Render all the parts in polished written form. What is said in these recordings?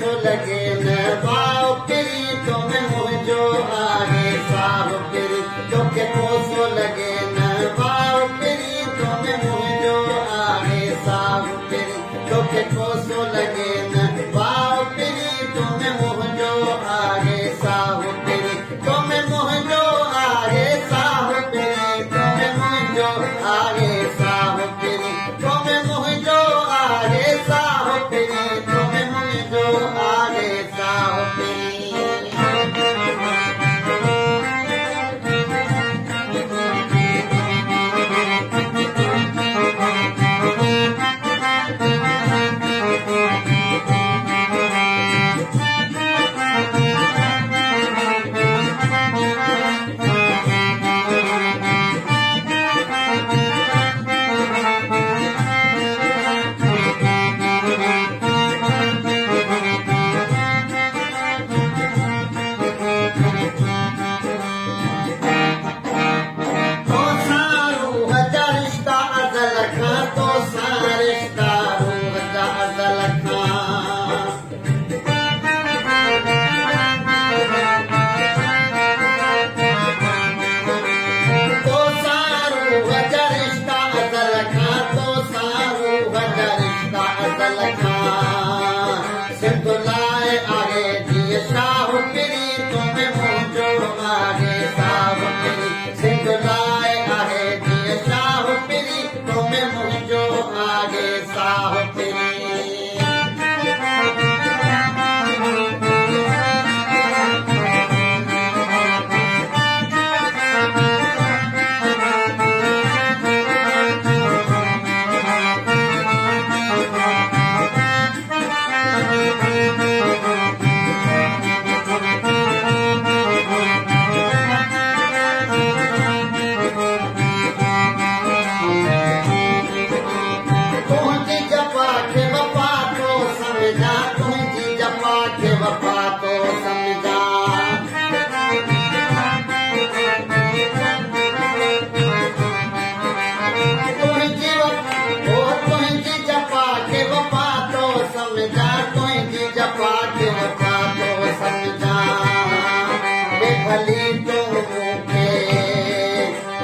लगे न बाओ पिरी तुम्हें मुझो आगे साहु पिरी तोखे कोसो लगे न बाओ पिरी तुम्हें मुझो आगे साहु पिरी तोखे कोसो लगे न बाओ पिरी तुम्हें मुझो आगे साहु पिरी तुम्हें मुझो आगे साहु पिरी तुम्हें मुझो आगे साहु पिरी तुम्हें मुझो आगे साहु पिरी तुम्हें मुझो आगे साहु पिरी सिंधुलाए आगे जी साहु पिरी तुम्हें मुझो आगे साहु पिरी सिंधुलाए आगे जी साहु पिरी तुम्हें मुझो आगे साहु पिरी भली तुम मुखे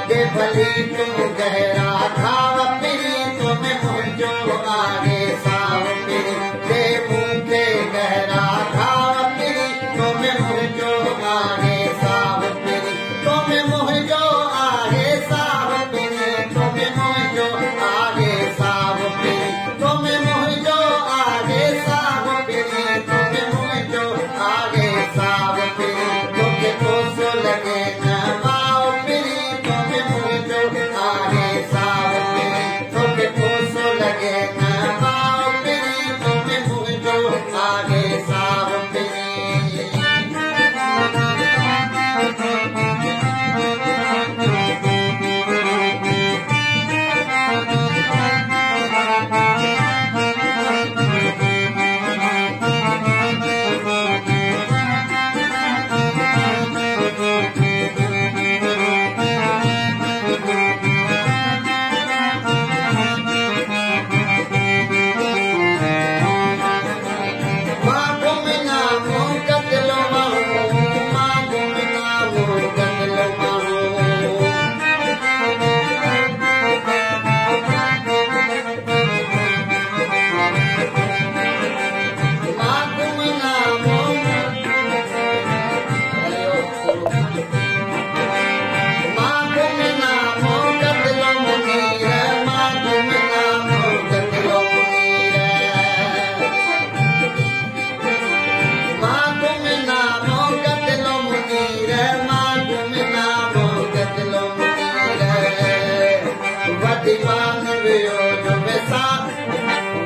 दे भली तुम गहरा खाव पिरी तुम्हें मुझो आगे साहु पिरी दे मुखे गहरा खाव पिरी तुम्हें मुझो आगे साहु पिरी तुम्हें मुझो आगे साहु पिरी तुम्हें मुझो आगे साहु पिरी तुम्हें मुझो आगे साहु पिरी तुम्हें मुझो आगे साहु पिरी तोखे कोसो लगे न बाओ पिरी तुम्हें मुझो आगे साहु पिरी तोखे कोसो लगे न बाओ पिरी तुम्हें मुझो आगे साहु पिरी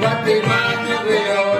Vatiman viyo